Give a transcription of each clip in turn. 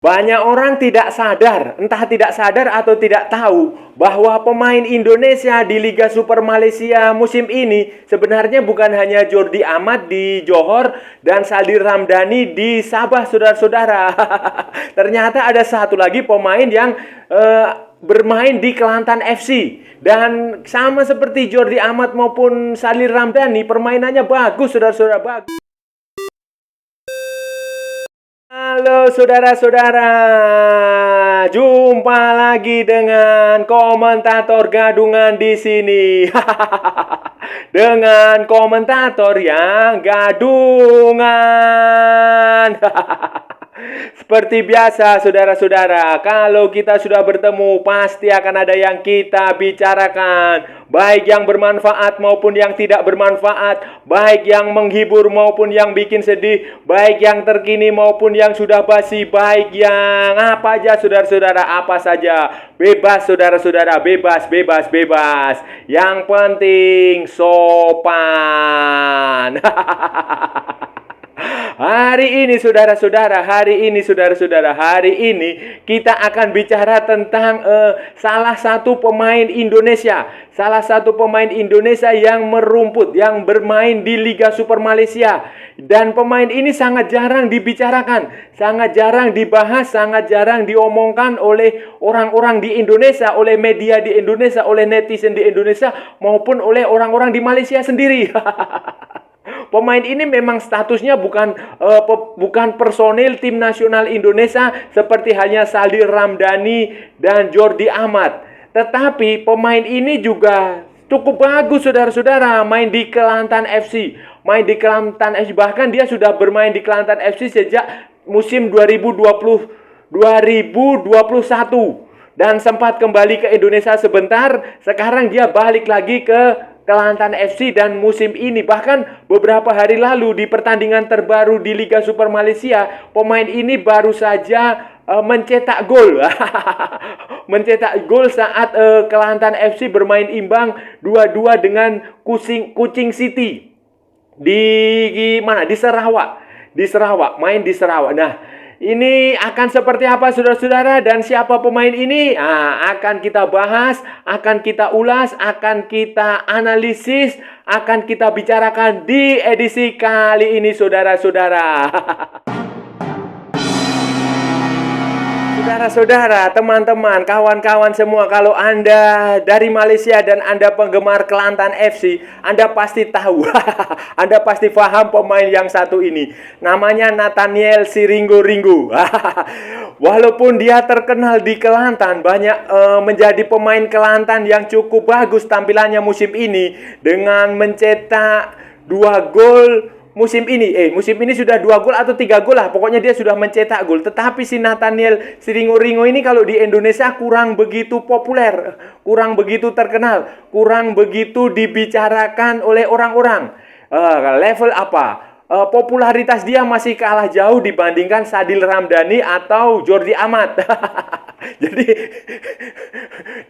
Banyak orang tidak sadar, entah tidak sadar atau tidak tahu bahwa pemain Indonesia di Liga Super Malaysia musim ini sebenarnya bukan hanya Jordi Amat di Johor dan Saldi Ramdhani di Sabah, saudara-saudara. Ternyata ada satu lagi pemain yang bermain di Kelantan FC. Dan sama seperti Jordi Amat maupun Saldi Ramdhani, permainannya bagus, saudara-saudara, bagus. Halo saudara-saudara, jumpa lagi dengan komentator gadungan di sini. Dengan komentator yang gadungan. Seperti biasa saudara-saudara, kalau kita sudah bertemu pasti akan ada yang kita bicarakan, baik yang bermanfaat maupun yang tidak bermanfaat, baik yang menghibur maupun yang bikin sedih, baik yang terkini maupun yang sudah basi, baik yang apa aja saudara-saudara, apa saja. Bebas saudara-saudara, bebas, bebas, bebas. Yang penting sopan. Hari ini saudara-saudara, hari ini kita akan bicara tentang salah satu pemain Indonesia. Salah satu pemain Indonesia yang merumput, yang bermain di Liga Super Malaysia. Dan pemain ini sangat jarang dibicarakan, sangat jarang dibahas, sangat jarang diomongkan oleh orang-orang di Indonesia, oleh media di Indonesia, oleh netizen di Indonesia, maupun oleh orang-orang di Malaysia sendiri. Pemain ini memang statusnya bukan personil tim nasional Indonesia seperti halnya Saldi Ramdhani dan Jordi Amat. Tetapi pemain ini juga cukup bagus saudara-saudara, main di Kelantan FC. Main di Kelantan FC, bahkan dia sudah bermain di Kelantan FC sejak musim 2021 dan sempat kembali ke Indonesia sebentar. Sekarang dia balik lagi ke Kelantan FC dan musim ini, bahkan beberapa hari lalu di pertandingan terbaru di Liga Super Malaysia, pemain ini baru saja mencetak gol. Mencetak gol saat Kelantan FC bermain imbang 2-2 dengan Kuching City di mana? Di Sarawak. Main di Sarawak. Nah, ini akan seperti apa saudara-saudara, dan siapa pemain ini? Akan kita bahas, akan kita ulas, akan kita analisis, akan kita bicarakan di edisi kali ini saudara-saudara. Saudara-saudara, teman-teman, kawan-kawan semua, kalau Anda dari Malaysia dan Anda penggemar Kelantan FC, Anda pasti tahu, Anda pasti paham pemain yang satu ini. Namanya Nathaniel Seringo-Ringo. Walaupun dia terkenal di Kelantan, banyak menjadi pemain Kelantan yang cukup bagus tampilannya musim ini dengan mencetak 2 gol. Musim ini sudah 2 gol atau 3 gol lah. Pokoknya dia sudah mencetak gol. Tetapi si Nathaniel Seringo-Ringo ini kalau di Indonesia kurang begitu populer, kurang begitu terkenal, kurang begitu dibicarakan oleh orang-orang. Level apa? Popularitas dia masih kalah jauh dibandingkan Saldi Ramdhani atau Jordi Amat.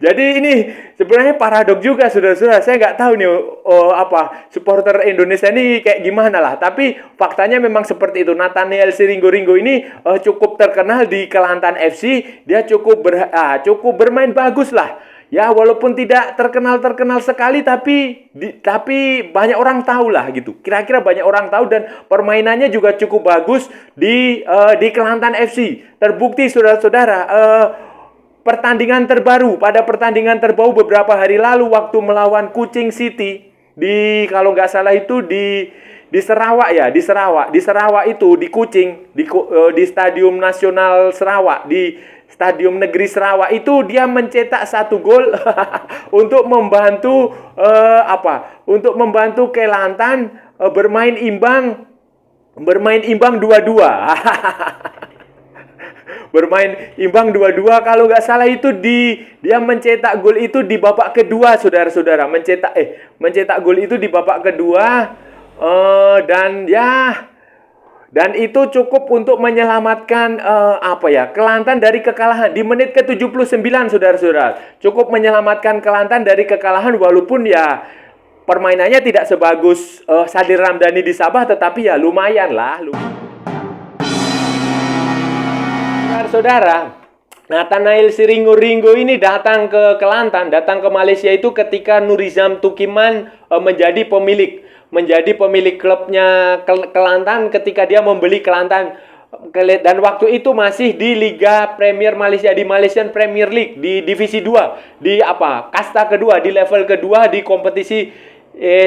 Jadi ini sebenarnya paradok juga saudara-saudara. Saya nggak tahu nih supporter Indonesia ini kayak gimana lah. Tapi faktanya memang seperti itu. Nathaniel Seringo-Ringo ini cukup terkenal di Kelantan FC. Dia cukup bermain bagus lah. Ya, walaupun tidak terkenal sekali, tapi banyak orang tahu lah gitu. Kira-kira banyak orang tahu, dan permainannya juga cukup bagus di Kelantan FC. Terbukti saudara-saudara, pertandingan terbaru beberapa hari lalu waktu melawan Kuching City di, kalau nggak salah itu di Sarawak ya, di Sarawak itu di Kuching, di Stadium Nasional Sarawak, di Stadium Negeri Sarawak itu dia mencetak 1 gol untuk membantu Kelantan bermain imbang 2-2. Bermain imbang 2-2, kalau nggak salah itu dia mencetak gol itu di babak kedua saudara-saudara, mencetak gol itu di babak kedua, dan itu cukup untuk menyelamatkan Kelantan dari kekalahan di menit ke-79 saudara-saudara. Cukup menyelamatkan Kelantan dari kekalahan, walaupun ya permainannya tidak sebagus Saldi Ramdhani di Sabah, tetapi ya lumayan lah. saudara-saudara, Nathanael Seringo-Ringo ini datang ke Kelantan, datang ke Malaysia itu ketika Nurizam Tukiman menjadi pemilik klubnya Kelantan ketika dia membeli Kelantan. Dan waktu itu masih di Liga Premier Malaysia, di Malaysian Premier League, di divisi 2, di kasta kedua, di level kedua di kompetisi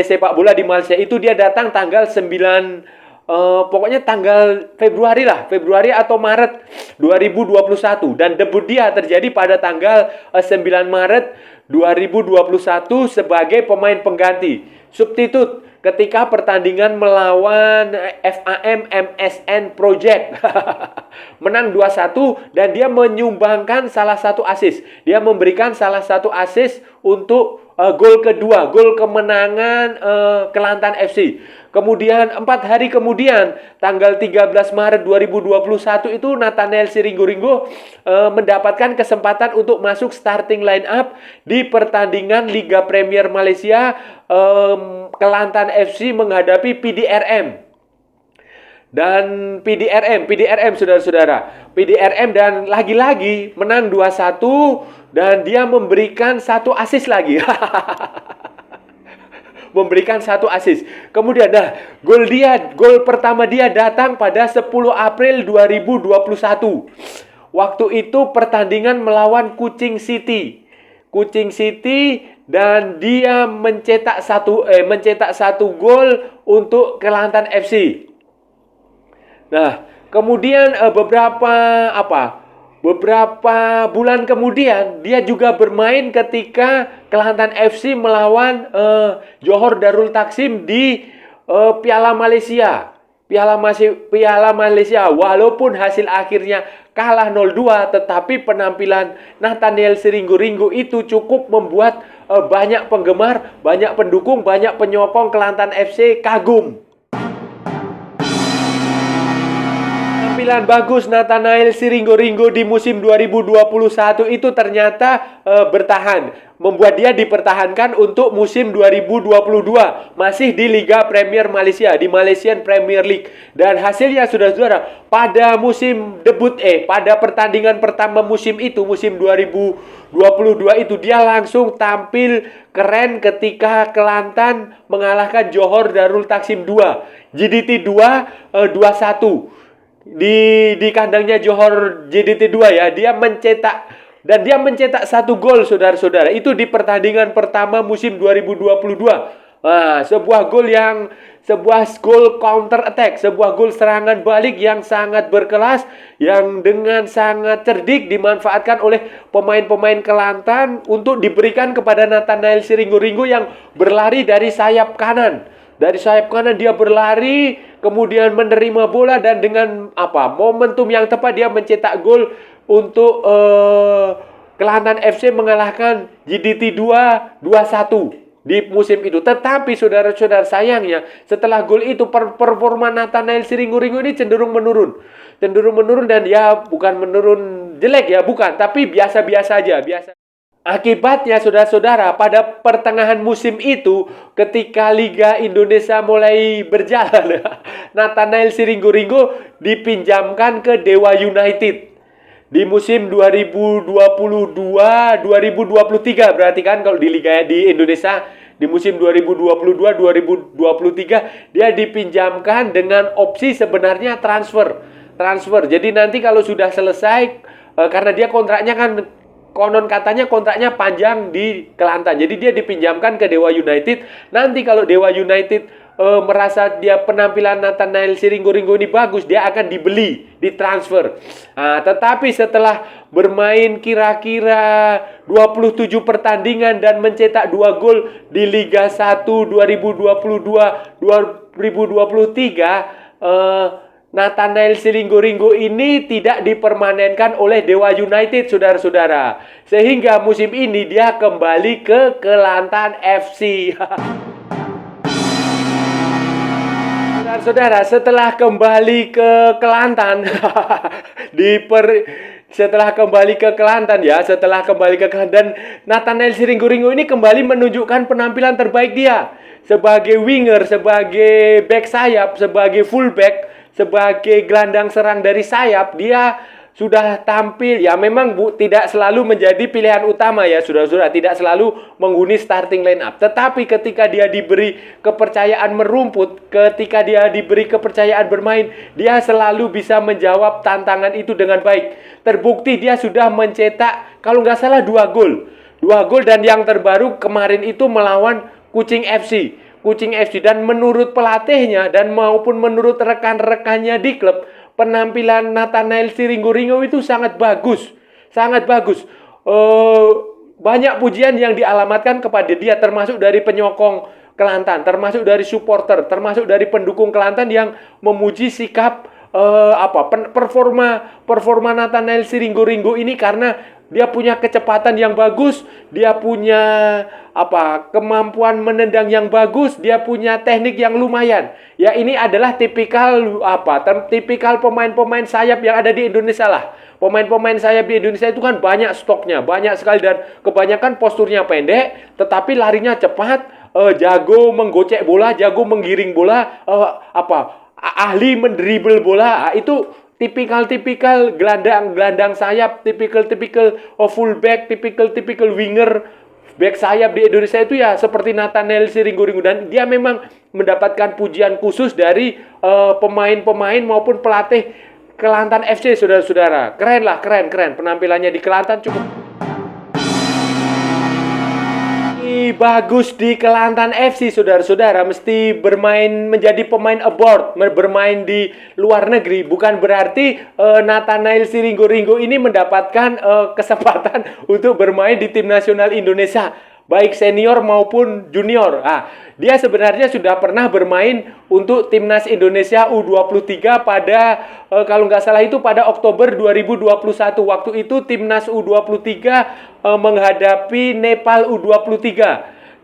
sepak bola di Malaysia. Itu dia datang tanggal 9 pokoknya tanggal Februari atau Maret 2021, dan debut dia terjadi pada tanggal 9 Maret 2021 sebagai pemain pengganti, substitut ketika pertandingan melawan FAM MSN Project. Menang 2-1 dan dia menyumbangkan salah satu assist. Dia memberikan salah satu assist untuk gol kedua, gol kemenangan Kelantan FC. Kemudian 4 hari kemudian, tanggal 13 Maret 2021 itu Nathanael Seringo-Ringo mendapatkan kesempatan untuk masuk starting line up di pertandingan Liga Premier Malaysia. Kelantan FC menghadapi PDRM. Dan PDRM saudara-saudara. PDRM dan lagi-lagi menang 2-1 dan dia memberikan satu assist lagi. Memberikan satu assist. Kemudian gol pertama dia datang pada 10 April 2021. Waktu itu pertandingan melawan Kuching City. Dan dia mencetak satu gol untuk Kelantan FC. Nah, kemudian beberapa bulan kemudian dia juga bermain ketika Kelantan FC melawan Johor Darul Taksim di Piala Malaysia. Piala Malaysia, walaupun hasil akhirnya kalah 0-2, tetapi penampilan Nathanael Seringo-Ringo itu cukup membuat banyak penggemar, banyak pendukung, banyak penyokong Kelantan FC kagum. Penampilan bagus Nathanael Seringo-Ringo di musim 2021 itu ternyata bertahan, membuat dia dipertahankan untuk musim 2022 masih di Liga Premier Malaysia, di Malaysian Premier League. Dan hasilnya saudara-saudara, pada pada pertandingan pertama musim itu, musim 2022 itu dia langsung tampil keren ketika Kelantan mengalahkan Johor Darul Taksim 2, JDT 2 2-1. Di kandangnya Johor JDT 2 ya, dia mencetak satu gol saudara-saudara. Itu di pertandingan pertama musim 2022. Nah, sebuah gol counter attack, sebuah gol serangan balik yang sangat berkelas, yang dengan sangat cerdik dimanfaatkan oleh pemain-pemain Kelantan untuk diberikan kepada Nathanael Seringo-Ringo yang berlari dari sayap kanan. Dari sayap kanan dia berlari, kemudian menerima bola dan dengan momentum yang tepat dia mencetak gol untuk Kelantan FC mengalahkan JDT 2 2-1 di musim itu. Tetapi saudara-saudara, sayangnya setelah gol itu performa Nathanael Seringo-Ringo ini cenderung menurun dan ya bukan menurun jelek ya, bukan, tapi biasa-biasa aja, biasa. Akibatnya saudara-saudara, pada pertengahan musim itu ketika Liga Indonesia mulai berjalan, Nathanael Seringo-Ringo dipinjamkan ke Dewa United di musim 2022-2023, berarti kan kalau di Liga di Indonesia di musim 2022-2023 dia dipinjamkan dengan opsi sebenarnya transfer. Jadi nanti kalau sudah selesai, karena dia kontraknya kan konon katanya kontraknya panjang di Kelantan, jadi dia dipinjamkan ke Dewa United. Nanti kalau Dewa United merasa dia penampilan Nathanael Seringo-Ringo ini bagus, dia akan dibeli, ditransfer. Nah, tetapi setelah bermain kira-kira 27 pertandingan dan mencetak 2 gol di Liga 1 2022-2023, Nathanael Seringo-Ringo ini tidak dipermanenkan oleh Dewa United, saudara-saudara. Sehingga musim ini dia kembali ke Kelantan FC. Saudara-saudara, setelah kembali ke Kelantan, setelah kembali ke Kelantan, Nathanael Seringo-Ringo ini kembali menunjukkan penampilan terbaik dia sebagai winger, sebagai back sayap, sebagai fullback, sebagai gelandang serang dari sayap. Dia sudah tampil, ya memang tidak selalu menjadi pilihan utama ya saudara-saudara, tidak selalu menghuni starting line up. Tetapi ketika dia diberi kepercayaan merumput, ketika dia diberi kepercayaan bermain, dia selalu bisa menjawab tantangan itu dengan baik. Terbukti dia sudah mencetak kalau nggak salah 2 gol. 2 gol, dan yang terbaru kemarin itu melawan Kucing FC. Kucing FC, dan menurut pelatihnya dan maupun menurut rekan-rekannya di klub, penampilan Nathanael Sringgoringo itu sangat bagus. Sangat bagus. Banyak pujian yang dialamatkan kepada dia, termasuk dari penyokong Kelantan, termasuk dari supporter, termasuk dari pendukung Kelantan yang memuji sikap performa Nathanael Sringgoringo ini, karena dia punya kecepatan yang bagus, dia punya kemampuan menendang yang bagus, dia punya teknik yang lumayan. Ya, ini adalah tipikal pemain-pemain sayap yang ada di Indonesia lah. Pemain-pemain sayap di Indonesia itu kan banyak stoknya, banyak sekali, dan kebanyakan posturnya pendek, tetapi larinya cepat, jago menggocek bola, jago menggiring bola, ahli mendribble bola. Itu tipikal gelandang sayap, tipikal fullback, tipikal winger, back sayap di Indonesia itu ya seperti Nathanael Sringgoringo, dan dia memang mendapatkan pujian khusus dari pemain-pemain maupun pelatih Kelantan FC, saudara-saudara. Keren penampilannya di Kelantan, cukup bagus di Kelantan FC, saudara-saudara. Mesti bermain menjadi pemain abroad, bermain di luar negeri. Bukan berarti Nathanael Sringgoringo ini mendapatkan kesempatan untuk bermain di tim nasional Indonesia, baik senior maupun junior. Dia sebenarnya sudah pernah bermain untuk timnas Indonesia U23 pada kalau nggak salah itu pada Oktober 2021. Waktu itu timnas U23 menghadapi Nepal U23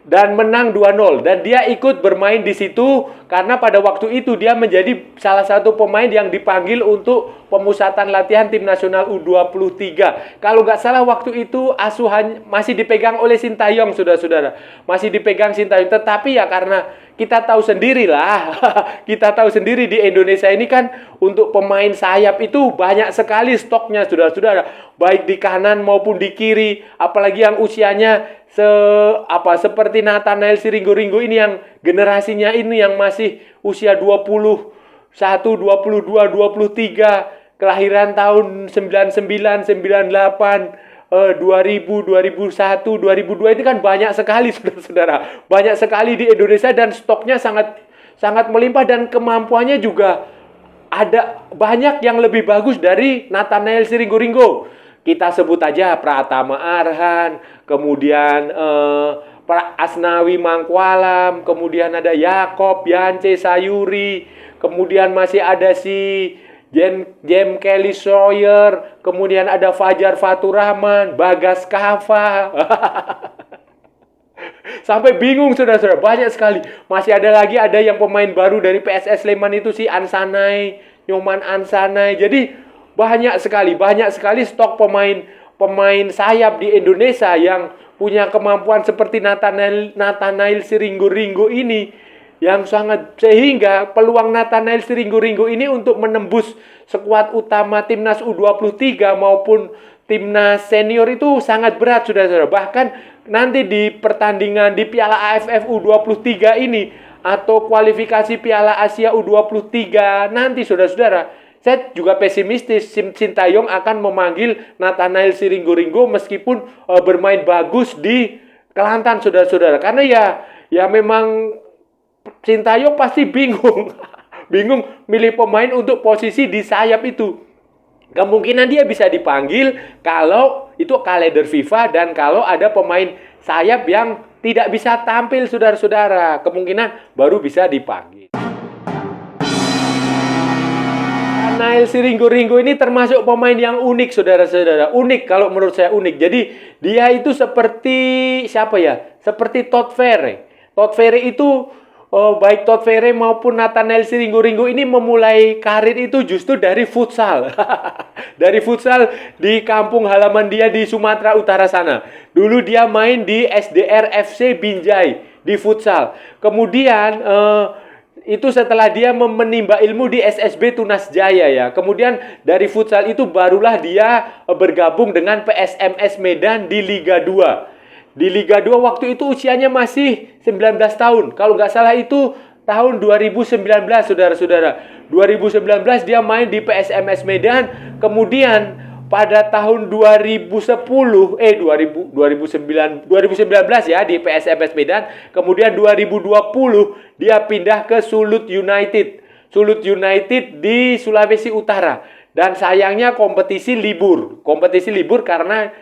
dan menang 2-0, dan dia ikut bermain di situ karena pada waktu itu dia menjadi salah satu pemain yang dipanggil untuk pemusatan latihan tim nasional U23. Kalau nggak salah waktu itu asuhan masih dipegang oleh Sintayong, saudara-saudara, masih dipegang Sintayong. Tetapi ya karena kita tahu sendiri lah, kita tahu sendiri di Indonesia ini kan untuk pemain sayap itu banyak sekali stoknya, saudara-saudara, baik di kanan maupun di kiri, apalagi yang usianya seperti Nathanael Sringgoringo ini, yang generasinya ini yang masih usia 21, 22, 23, kelahiran tahun 99, 98, 2000, 2001, 2002, ini kan banyak sekali, saudara-saudara. Banyak sekali di Indonesia, dan stoknya sangat melimpah, dan kemampuannya juga ada banyak yang lebih bagus dari Nathanael Sringgoringo. Kita sebut aja Pratama Arhan, kemudian Asnawi Mangkualam, kemudian ada Yakob Yance Sayuri, kemudian masih ada si Jem Kelly Sawyer, kemudian ada Fajar Faturrahman, Bagas Kava. Sampai bingung, saudara-saudara, banyak sekali. Masih ada yang pemain baru dari PSS Sleman itu si Ansanai, Nyoman Ansanai. Jadi banyak sekali stok pemain sayap di Indonesia yang punya kemampuan seperti Nathanael Sringgoringo ini, yang sangat, sehingga peluang Nathanael Sringgoringo ini untuk menembus skuad utama timnas U23 maupun timnas senior itu sangat berat, saudara-saudara. Bahkan nanti di pertandingan di Piala AFF U23 ini atau kualifikasi Piala Asia U23 nanti, saudara-saudara, saya juga pesimistis Sintayong akan memanggil Nathanael Sringgoringo meskipun bermain bagus di Kelantan, saudara-saudara. Karena ya memang Sintayong pasti bingung milih pemain untuk posisi di sayap itu. Kemungkinan dia bisa dipanggil kalau itu kalender FIFA, dan kalau ada pemain sayap yang tidak bisa tampil, saudara-saudara, kemungkinan baru bisa dipanggil. Nathanael Sringgoringo ini termasuk pemain yang unik, saudara-saudara. Unik, kalau menurut saya unik. Jadi dia itu seperti siapa ya? Seperti Todd Ferry. Todd Ferry itu baik Todd Ferry maupun Nathanael Sringgoringo ini memulai karir itu justru dari futsal. Dari futsal di kampung halaman dia di Sumatera Utara sana. Dulu dia main di SDR FC Binjai di futsal. Kemudian Itu setelah dia menimba ilmu di SSB Tunas Jaya ya. Kemudian dari futsal itu barulah dia bergabung dengan PSMS Medan di Liga 2. Di Liga 2 waktu itu usianya masih 19 tahun. Kalau nggak salah itu tahun 2019, saudara-saudara. 2019 dia main di PSMS Medan. Kemudian pada tahun 2019 ya di PSMS Medan. Kemudian 2020 dia pindah ke Sulut United. Sulut United di Sulawesi Utara. Dan sayangnya kompetisi libur. Kompetisi libur karena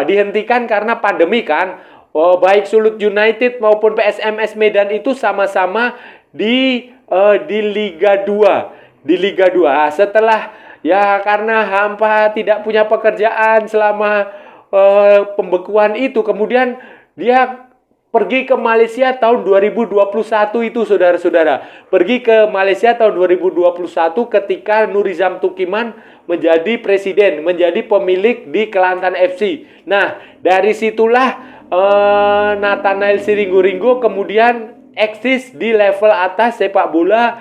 dihentikan karena pandemi kan. Baik Sulut United maupun PSMS Medan itu sama-sama di Liga 2. Di Liga 2. Setelah ya karena hampa tidak punya pekerjaan selama pembekuan itu, kemudian dia pergi ke Malaysia tahun 2021 itu, saudara-saudara. Pergi ke Malaysia tahun 2021 ketika Nurizam Tukiman menjadi presiden, menjadi pemilik di Kelantan FC. Nah, dari situlah Nathanael Siringgo kemudian eksis di level atas sepak bola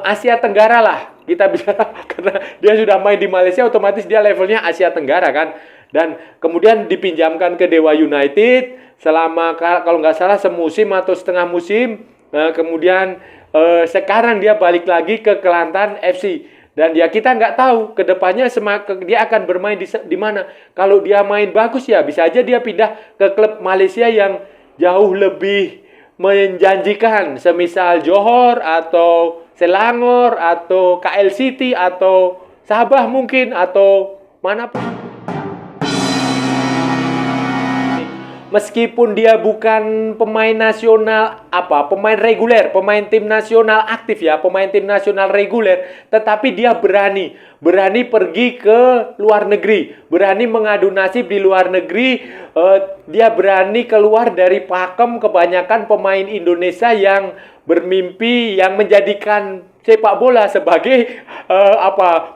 Asia Tenggara lah. Kita bisa, karena dia sudah main di Malaysia, otomatis dia levelnya Asia Tenggara kan. Dan kemudian dipinjamkan ke Dewa United selama kalau nggak salah semusim atau setengah musim. Kemudian sekarang dia balik lagi ke Kelantan FC. Dan ya kita nggak tahu kedepannya dia akan bermain di mana. Kalau dia main bagus ya bisa aja dia pindah ke klub Malaysia yang jauh lebih menjanjikan, semisal Johor atau Selangor atau KL City atau Sabah mungkin atau manapun. Meskipun dia bukan pemain nasional pemain reguler, pemain tim nasional aktif ya, pemain tim nasional reguler, tetapi dia berani pergi ke luar negeri, berani mengadu nasib di luar negeri. Dia berani keluar dari pakem kebanyakan pemain Indonesia yang bermimpi, yang menjadikan sepak bola sebagai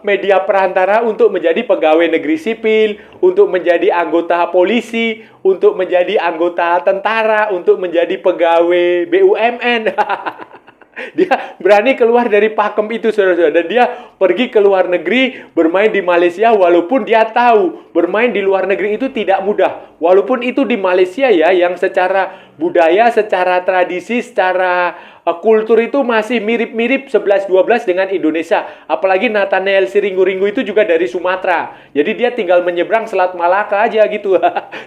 media perantara untuk menjadi pegawai negeri sipil, untuk menjadi anggota polisi, untuk menjadi anggota tentara, untuk menjadi pegawai BUMN. Dia berani keluar dari pakem itu, saudara-saudara. Dan dia pergi ke luar negeri, bermain di Malaysia, walaupun dia tahu bermain di luar negeri itu tidak mudah. Walaupun itu di Malaysia ya, yang secara budaya, secara tradisi, secara kultur itu masih mirip-mirip 11-12 dengan Indonesia. Apalagi Nathanael Siringgo itu juga dari Sumatera. Jadi dia tinggal menyeberang Selat Malaka aja gitu.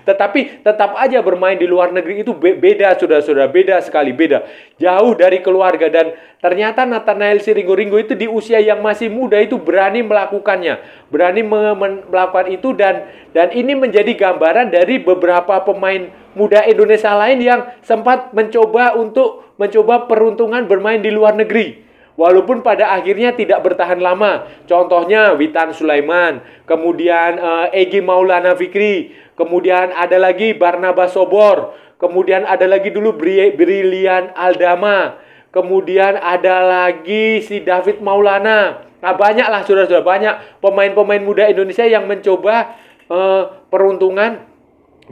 Tetapi tetap aja bermain di luar negeri itu beda, saudara-saudara. Beda sekali, beda. Jauh dari keluarga. Dan ternyata Nathanael Siringgo itu di usia yang masih muda itu berani melakukannya. Berani melakukan itu, dan ini menjadi gambaran dari beberapa pemain muda Indonesia lain yang sempat mencoba peruntungan bermain di luar negeri. Walaupun pada akhirnya tidak bertahan lama. Contohnya Witan Sulaiman, kemudian Egy Maulana Fikri, kemudian ada lagi Barnabas Sobor, kemudian ada lagi dulu Brilian Aldama, kemudian ada lagi si David Maulana. Nah, banyak lah saudara-saudara, banyak pemain-pemain muda Indonesia yang mencoba peruntungan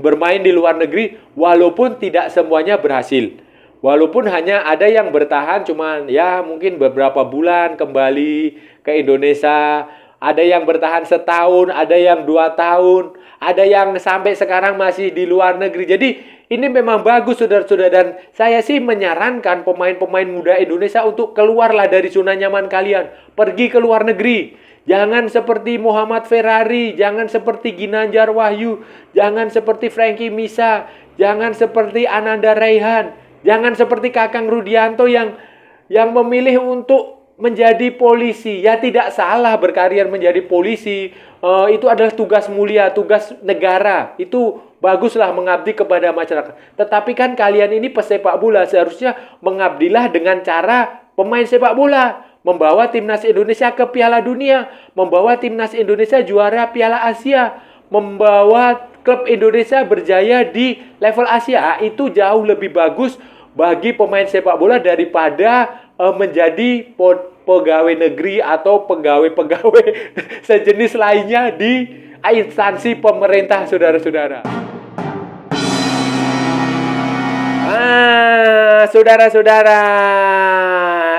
bermain di luar negeri, walaupun tidak semuanya berhasil. Walaupun hanya ada yang bertahan cuman ya mungkin beberapa bulan kembali ke Indonesia. Ada yang bertahan setahun, ada yang 2 tahun, ada yang sampai sekarang masih di luar negeri. Jadi ini memang bagus saudara-saudara, dan saya sih menyarankan pemain-pemain muda Indonesia untuk keluarlah dari zona nyaman kalian. Pergi ke luar negeri. Jangan seperti Muhammad Ferrari, jangan seperti Ginanjar Wahyu, jangan seperti Frankie Misa, jangan seperti Ananda Raihan, jangan seperti Kakang Rudianto yang memilih untuk menjadi polisi. Ya tidak salah berkarir menjadi polisi, itu adalah tugas mulia, tugas negara. Itu baguslah mengabdi kepada masyarakat. Tetapi kan kalian ini pesepak bola, seharusnya mengabdilah dengan cara pemain sepak bola. Membawa timnas Indonesia ke Piala Dunia, membawa timnas Indonesia juara Piala Asia, membawa klub Indonesia berjaya di level Asia. Itu jauh lebih bagus bagi pemain sepak bola daripada menjadi pegawai negeri atau pegawai-pegawai sejenis lainnya di instansi pemerintah, saudara-saudara. saudara-saudara,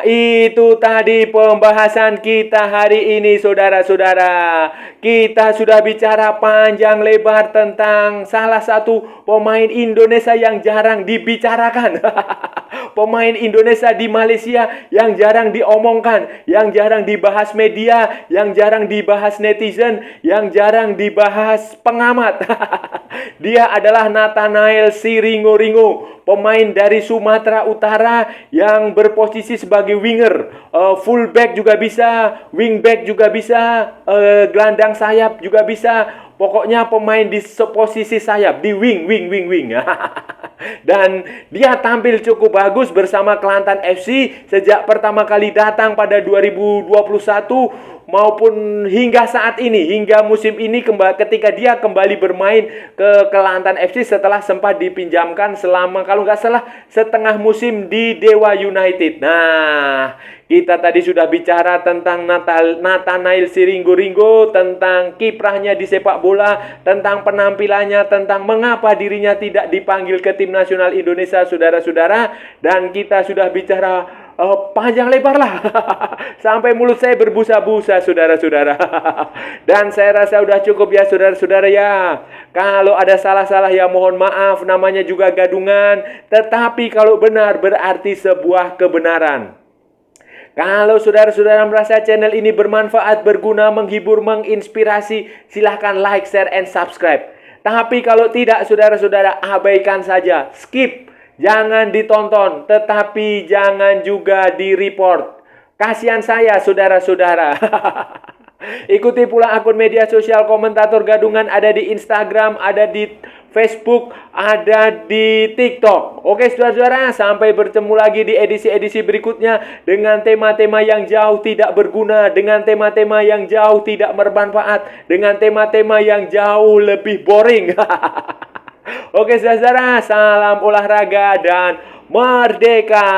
itu tadi pembahasan kita hari ini, saudara-saudara. Kita sudah bicara panjang lebar tentang salah satu pemain Indonesia yang jarang dibicarakan. Pemain Indonesia di Malaysia yang jarang diomongkan, yang jarang dibahas media, yang jarang dibahas netizen, yang jarang dibahas pengamat. Dia adalah Nathanael Sringo, pemain dari Sumatera Utara yang berposisi sebagai winger, fullback juga bisa, wingback juga bisa, gelandang sayap juga bisa. Pokoknya pemain di posisi sayap, di wing. Dan dia tampil cukup bagus bersama Kelantan FC sejak pertama kali datang pada 2021 maupun hingga saat ini, hingga musim ini ketika dia kembali bermain ke Kelantan FC setelah sempat dipinjamkan selama kalau nggak salah setengah musim di Dewa United. Nah, kita tadi sudah bicara tentang Nathanael Sringo, tentang kiprahnya di sepak bola, tentang penampilannya, tentang mengapa dirinya tidak dipanggil ke tim nasional Indonesia, saudara-saudara. Dan kita sudah bicara panjang lebar lah sampai mulut saya berbusa-busa, saudara-saudara. Dan saya rasa sudah cukup ya, saudara-saudara ya. Kalau ada salah-salah ya mohon maaf, namanya juga gadungan. Tetapi kalau benar berarti sebuah kebenaran. Kalau saudara-saudara merasa channel ini bermanfaat, berguna, menghibur, menginspirasi, silahkan like, share, and subscribe. Tapi kalau tidak, saudara-saudara, abaikan saja, skip. Jangan ditonton, tetapi jangan juga di-report. Kasihan saya, saudara-saudara. Ikuti pula akun media sosial Komentator Gadungan, ada di Instagram, ada di Facebook, ada di TikTok. Oke saudara-saudara, sampai bertemu lagi di edisi-edisi berikutnya dengan tema-tema yang jauh tidak berguna, dengan tema-tema yang jauh tidak bermanfaat, dengan tema-tema yang jauh lebih boring. Oke saudara-saudara, salam olahraga dan merdeka.